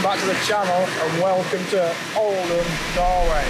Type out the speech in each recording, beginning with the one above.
back to the channel and welcome to Olden, Norway.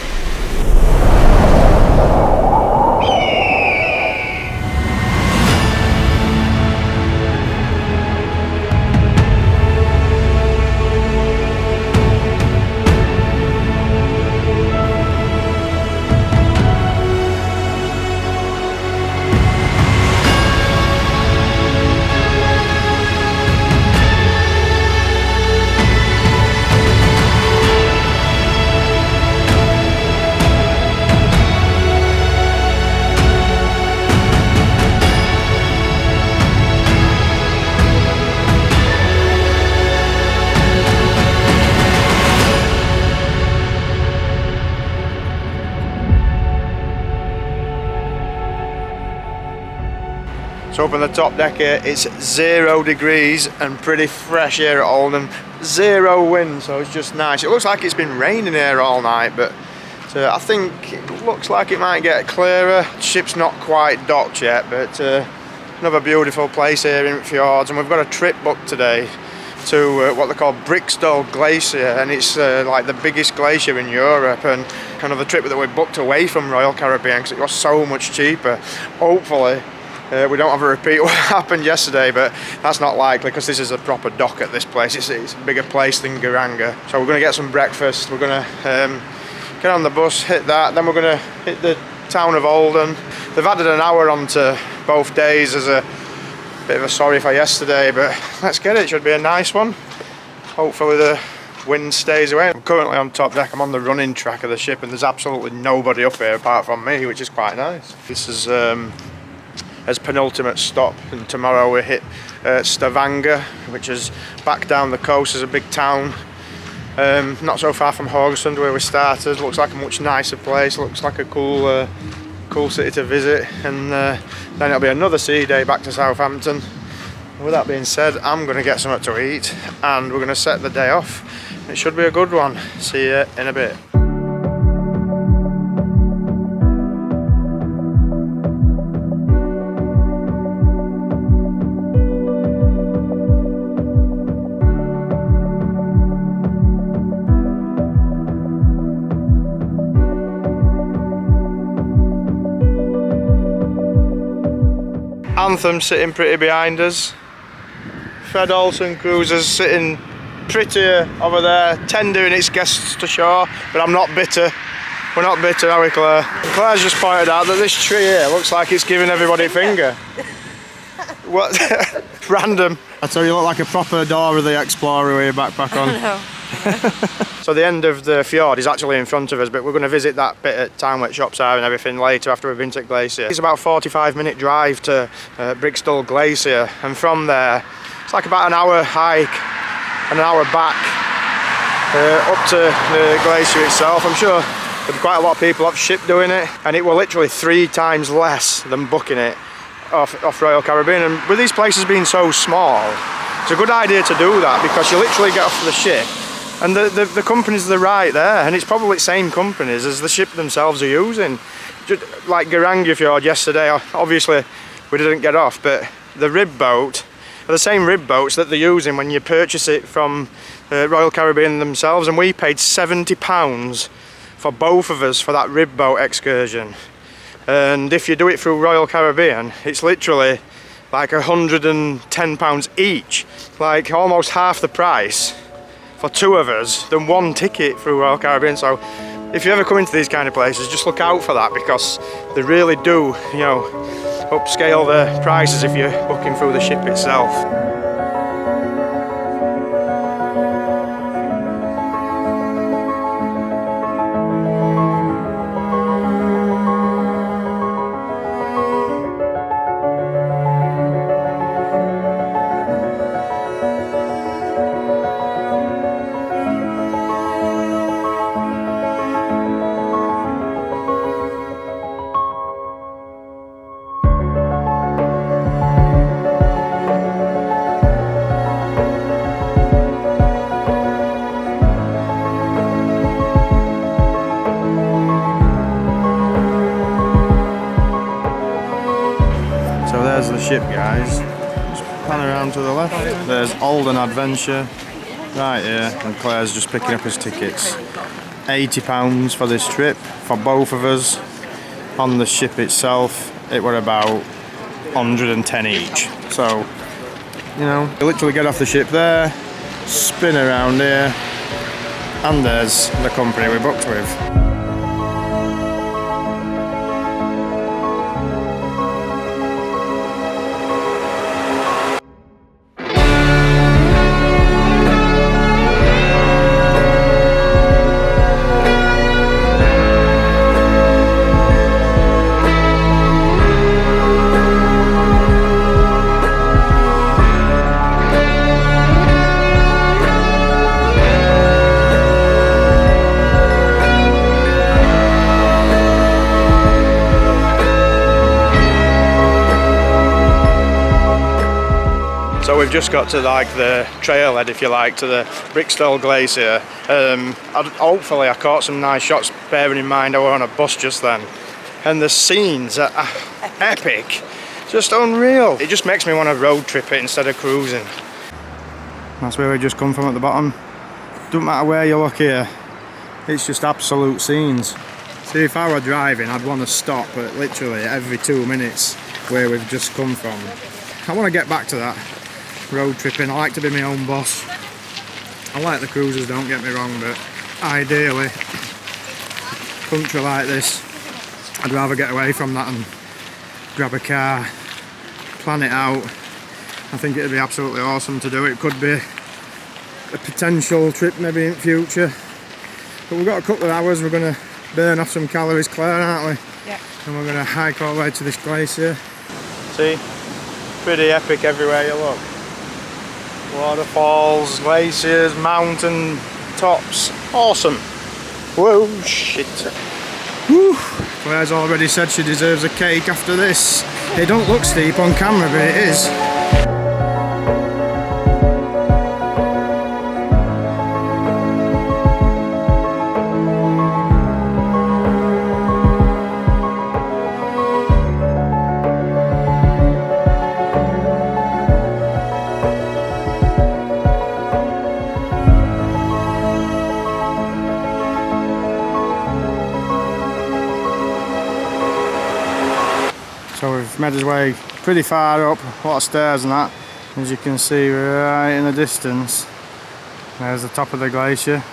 So up on the top deck here, it's 0 degrees and pretty fresh here at Olden. 0 wind, so it's just nice. It looks like it's been raining here all night, but I think it looks like it might get clearer. Ship's not quite docked yet, but another beautiful place here in Fjords. And we've got a trip booked today to what they call Briksdal Glacier, and it's like the biggest glacier in Europe, and kind of the trip that we booked away from Royal Caribbean because it was so much cheaper. Hopefully we don't have a repeat of what happened yesterday, but that's not likely because this is a proper dock at this place. It's a bigger place than Geiranger. So we're going to get some breakfast, we're going to get on the bus, hit that, then we're going to hit the town of Olden. They've added an hour onto both days as a bit of a sorry for yesterday, but let's get it. It should be a nice one. Hopefully the wind stays away. I'm currently on top deck, I'm on the running track of the ship, and there's absolutely nobody up here apart from me, which is quite nice. This is as penultimate stop, and tomorrow we hit Stavanger, which is back down the coast. There's a big town not so far from Haugasund where we started. Looks like a much nicer place, looks like a cool city to visit, and then it'll be another sea day back to Southampton. And with that being said, I'm going to get something to eat and we're going to set the day off. It should be a good one. See you in a bit. Anthem sitting pretty behind us. Fred Olsen Cruises sitting prettier over there, tendering its guests to shore, but I'm not bitter. We're not bitter, are we, Claire? Claire's just pointed out that this tree here looks like it's giving everybody a finger. What? Random. I tell you, look like a proper Dora the Explorer with your backpack on. I know. So the end of the fjord is actually in front of us, but we're going to visit that bit at town where shops are and everything later after we've been to Glacier. It's about a 45-minute drive to Briksdal Glacier, and from there it's like about an hour hike and an hour back up to the glacier itself. I'm sure there'll be quite a lot of people off ship doing it, and it will literally 3 times less than booking it off Royal Caribbean. And with these places being so small, it's a good idea to do that because you literally get off the ship and the companies are right there, and it's probably the same companies as the ship themselves are using. Just like Geiranger Fjord yesterday, obviously we didn't get off, but the rib boat are the same rib boats that they're using when you purchase it from Royal Caribbean themselves, and we paid £70 for both of us for that rib boat excursion. And if you do it through Royal Caribbean, it's literally like £110 each, like almost half the price for 2 of us than 1 ticket through Royal Caribbean. So if you ever come into these kind of places, just look out for that, because they really do, you know, upscale the prices if you're booking through the ship itself. Ship, guys. Just pan around to the left. There's Olden Adventure, right here, and Claire's just picking up his tickets. £80 for this trip for both of us. On the ship itself, it were about 110 each. So, you know, you literally get off the ship there, spin around here, and there's the company we booked with. So we've just got to like the trailhead, if you like, to the Briksdal Glacier. Hopefully I caught some nice shots, bearing in mind I were on a bus just then. And the scenes are epic, just unreal. It just makes me want to road trip it instead of cruising. That's where we just come from at the bottom. Doesn't matter where you look here, it's just absolute scenes. See, if I were driving, I'd want to stop at literally every 2 minutes where we've just come from. I want to get back to that. Road tripping, I like to be my own boss. I like the cruisers, don't get me wrong, but ideally, country like this, I'd rather get away from that and grab a car, plan it out. I think it'd be absolutely awesome to do. It could be a potential trip maybe in future. But we've got a couple of hours, we're going to burn off some calories, Claire, aren't we? Yeah. And we're going to hike all the way to this glacier. See? Pretty epic everywhere you look. Waterfalls, glaciers, mountain tops. Awesome. Whoa, shit. Whew. Claire's already said she deserves a cake after this. It don't look steep on camera, but it is. So we've made our way pretty far up, a lot of stairs and that. As you can see right in the distance, there's the top of the glacier.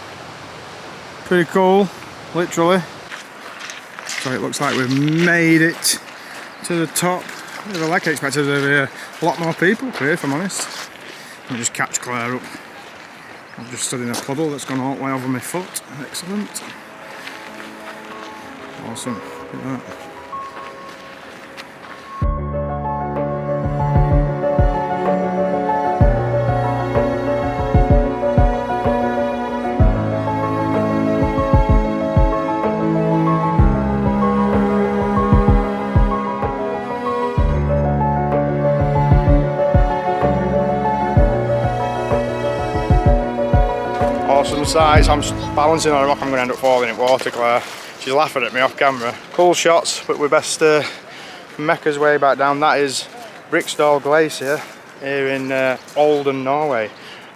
Pretty cool, literally. So it looks like we've made it to the top. I like expected there to be a lot more people here, if I'm honest. I'll just catch Claire up. I've just stood in a puddle that's gone all the way over my foot. Excellent. Awesome, look at that. Awesome sights. I'm balancing on a rock, I'm going to end up falling in water, Claire. She's laughing at me off camera. Cool shots, but we best make our way back down. That is Briksdal Glacier here in Olden, Norway.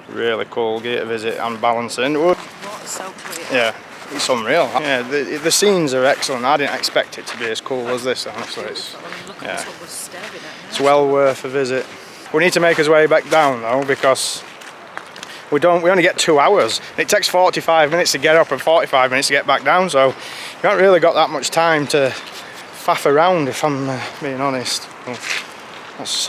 Really cool gear to visit and balancing. Water's so clear. Yeah, it's unreal. Yeah, the scenes are excellent. I didn't expect it to be as cool as this, honestly. It's well worth a visit. We need to make our way back down though, because we only get 2 hours. It takes 45 minutes to get up and 45 minutes to get back down, so you haven't really got that much time to faff around, if I'm being honest. That's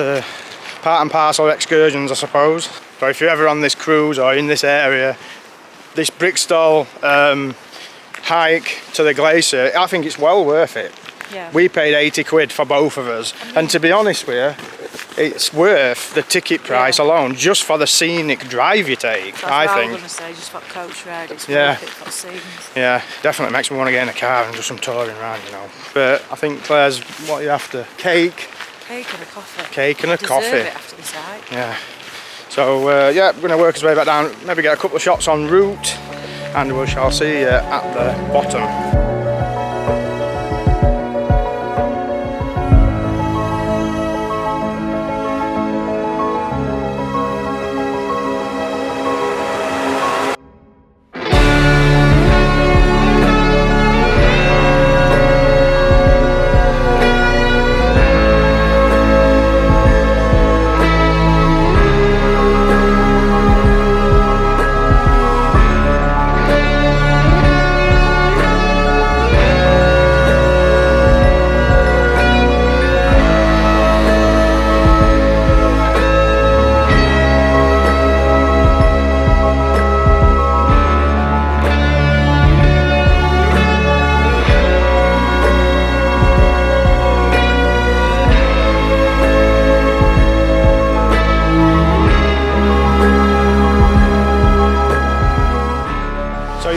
part and parcel of excursions, I suppose. So if you're ever on this cruise or in this area, this Briksdal hike to the glacier, I think it's well worth it. Yeah. We paid 80 quid for both of us, and to be honest with you, it's worth the ticket price alone, just for the scenic drive you take. That's I think. I was going to say, just for coach ride, it's Yeah. worth it for scenes. Yeah, definitely makes me want to get in a car and do some touring around, you know. But I think Claire's what you after. Cake. Cake and a coffee. Cake and a coffee. Deserve it after this hike. Yeah. So yeah, we're going to work our way back down, maybe get a couple of shots en route, and we shall see you at the bottom.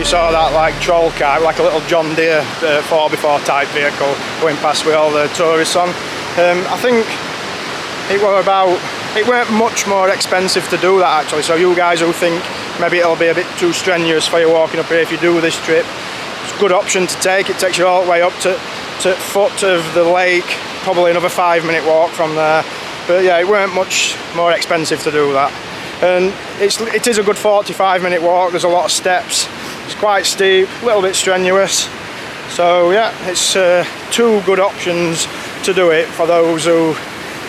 saw that like troll car, like a little John Deere 4x4 type vehicle going past with all the tourists on. I think it weren't much more expensive to do that actually, so you guys who think maybe it'll be a bit too strenuous for you walking up here if you do this trip, it's a good option to take. It takes you all the way up to foot of the lake, probably another 5-minute walk from there. But yeah, it weren't much more expensive to do that. And it is a good 45-minute walk. There's a lot of steps. It's quite steep, a little bit strenuous. So yeah, it's 2 good options to do it for those who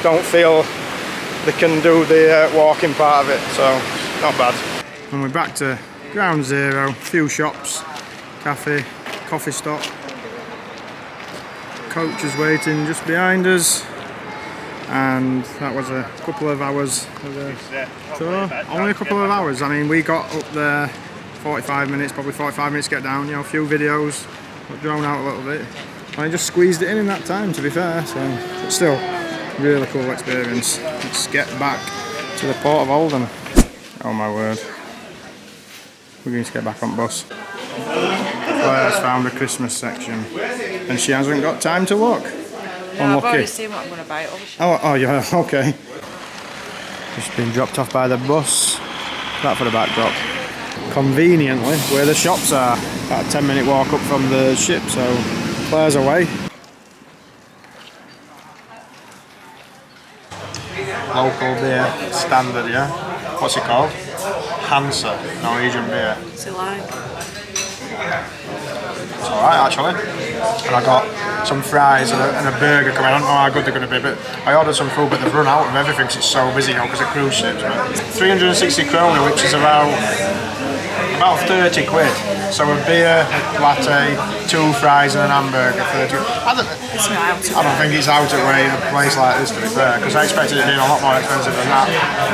don't feel they can do the walking part of it. So not bad. And we're back to ground zero. A few shops, cafe, coffee stop. Coach is waiting just behind us. And that was a couple of hours of the tour. Only a couple of hours. I mean, we got up there 45 minutes, probably 45 minutes to get down, you know, a few videos, got drawn out a little bit. And I just squeezed it in that time, to be fair, so it's still a really cool experience. Let's get back to the port of Olden. Oh my word. We're going to get back on bus. Claire's found a Christmas section and she hasn't got time to look. Yeah, I've already seen what I'm going to buy. Oh yeah, okay. Just been dropped off by the bus. That for the backdrop. Conveniently, where the shops are, about a 10-minute walk up from the ship, so Claire's away. Local beer, standard, yeah? What's it called? Hansa, Norwegian beer. What's it like? It's alright actually. And I got some fries and a burger coming. I don't know how good they're going to be, but I ordered some food, but they've run out of everything because it's so busy now because of cruise ships. But 360 kroner, which is about 30 quid. So a beer, a latte, 2 fries and an hamburger, 30. I don't think it's out of way in a place like this, to be fair, because I expected it being a lot more expensive than that.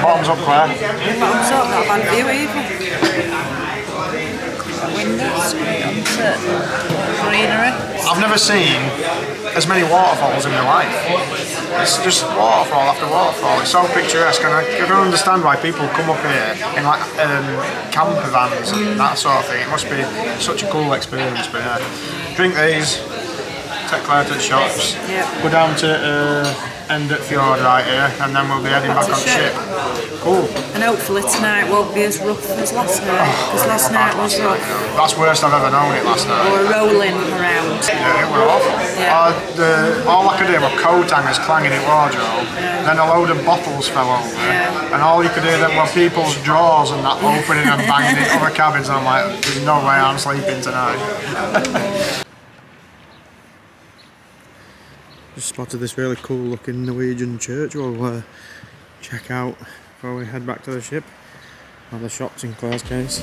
Bottoms up, Claire. Bottoms up, not a bad view either. Windows, greenery. I've never seen as many waterfalls in my life. It's just waterfall after waterfall. It's so picturesque, and I don't understand why people come up here in like camper vans and that sort of thing. It must be such a cool experience. But yeah, drink these, take Claire to the shops, go down to end at Fjord right here, and then we'll be heading back on ship. Cool. And hopefully tonight won't be as rough as last night, because last night was rough. That's worst I've ever known it last night. Or rolling around. Yeah, it was awful. Yeah. All I could hear were coat hangers clanging in wardrobe, then a load of bottles fell over, and all you could hear then were people's drawers and that opening and banging in other cabins, and I'm like, there's no way I'm sleeping tonight. Just spotted this really cool looking Norwegian church we'll check out before we head back to the ship, or the shops in Claire's case.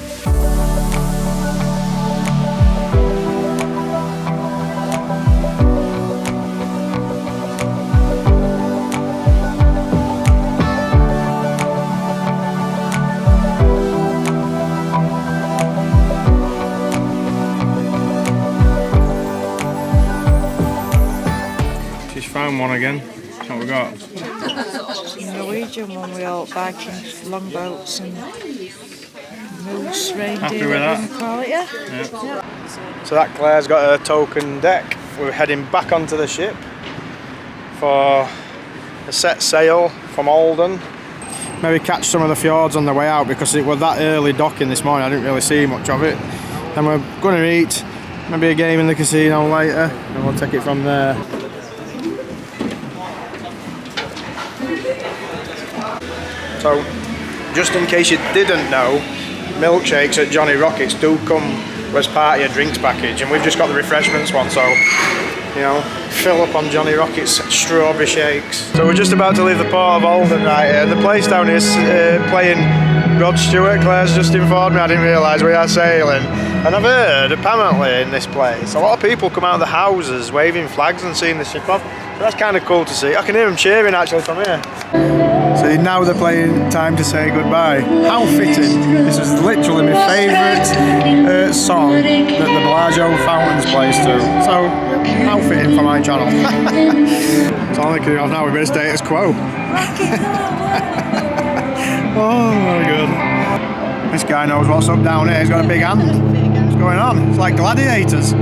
Found one again. That's what we got. Norwegian one with all Viking longboats and moose, reindeer. Happy with that? Call it, yeah? So that Claire's got her token deck. We're heading back onto the ship for a set sail from Olden. Maybe catch some of the fjords on the way out because it was that early docking this morning. I didn't really see much of it. Then we're going to eat, maybe a game in the casino later, and we'll take it from there. So, just in case you didn't know, milkshakes at Johnny Rockets do come as part of your drinks package, and we've just got the refreshments one, so, you know, fill up on Johnny Rockets strawberry shakes. So we're just about to leave the port of Olden right here. The place down here is playing Rod Stewart. Claire's just informed me, I didn't realise we are sailing. And I've heard, apparently, in this place, a lot of people come out of the houses waving flags and seeing the ship off. So that's kind of cool to see. I can hear them cheering actually from here. So now they're playing Time to Say Goodbye. How fitting. This is literally my favourite song that the Bellagio Fountains plays to. So, how fitting for my channel. It's only kidding off now, we're in status quo. Oh my god. This guy knows what's up down here, he's got a big hand. He's going on? It's like gladiators.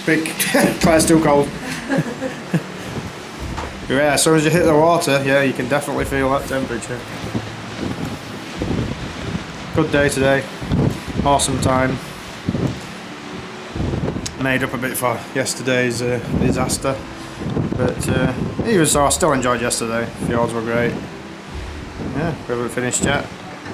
Big, Claire's too cold. Yeah, as soon as you hit the water, yeah, you can definitely feel that temperature. Good day today, awesome time. Made up a bit for yesterday's disaster, but even so, I still enjoyed yesterday. Fjords were great. Yeah, we haven't finished yet.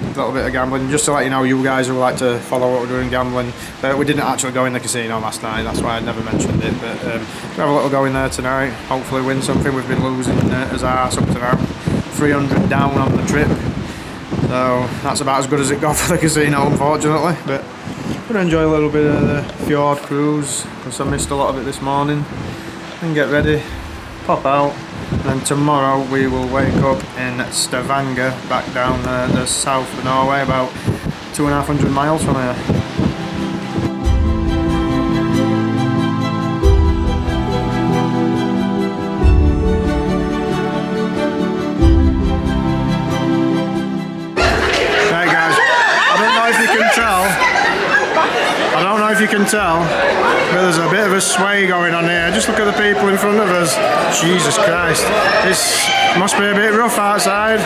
A little bit of gambling, just to let you know, you guys who like to follow what we're doing gambling. We didn't actually go in the casino last night, that's why I never mentioned it, but we'll have a little go in there tonight, hopefully win something. We've been losing as arse up to now, 300 down on the trip, so that's about as good as it got for the casino, unfortunately. But we're going to enjoy a little bit of the fjord cruise, because I missed a lot of it this morning, and get ready, pop out. And then tomorrow we will wake up in Stavanger, back down the south of Norway, about 250 miles from here. Right guys, I don't know if you can tell, but there's a bit of a sway going on here. Just look at the people in front of us. Jesus Christ, this must be a bit rough outside.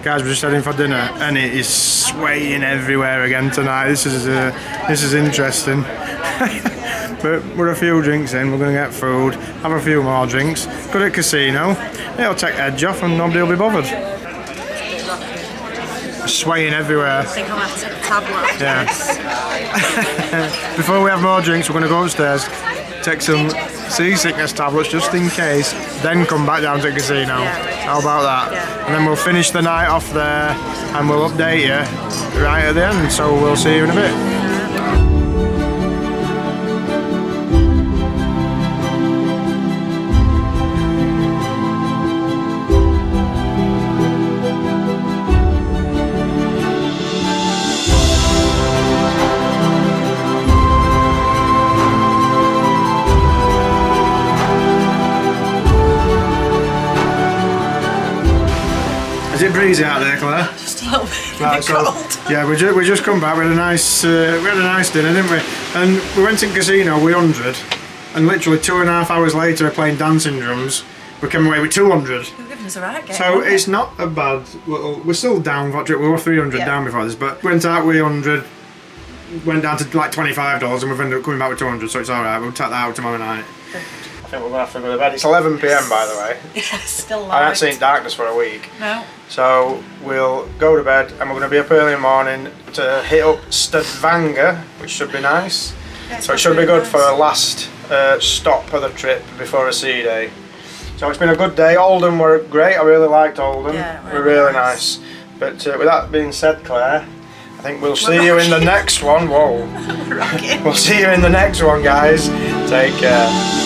Guys, we're just heading for dinner and it is swaying everywhere again tonight. This is interesting. But we're a few drinks in, we're going to get food, have a few more drinks, go to the casino, it'll take edge off and nobody will be bothered. Swaying everywhere. I think I'll have to take a tablet. Yeah. Before we have more drinks, we're going to go upstairs, take some seasickness tablets just in case, then come back down to the casino. Yeah. How about that? Yeah. And then we'll finish the night off there and we'll update you right at the end. So we'll see you in a bit. Is it breezy out there, Claire? Just a little bit. Right, so, yeah, we just come back. We had a nice dinner, didn't we? And we went to the casino with 100, and literally 2.5 hours later, we're playing dancing drums. We came away with 200. You're giving us a right game. So it's not a bad. We're still down for trip. We were 300 down before this, but went out with 100. Went down to like $25, and we've ended up coming back with 200. So it's all right. We'll take that out tomorrow night. I think we're going to have to go to bed. It's 11 PM by the way. Yeah, still light. I haven't seen darkness for a week. No. So we'll go to bed and we're going to be up early in the morning to hit up Stavanger, which should be nice. Yeah, so it should be good for a last stop of the trip before a sea day. So it's been a good day. Olden were great. I really liked Olden. Yeah, they were really nice. But with that being said, Claire, I think we'll see you in the next one. Whoa. We'll see you in the next one, guys. Take care.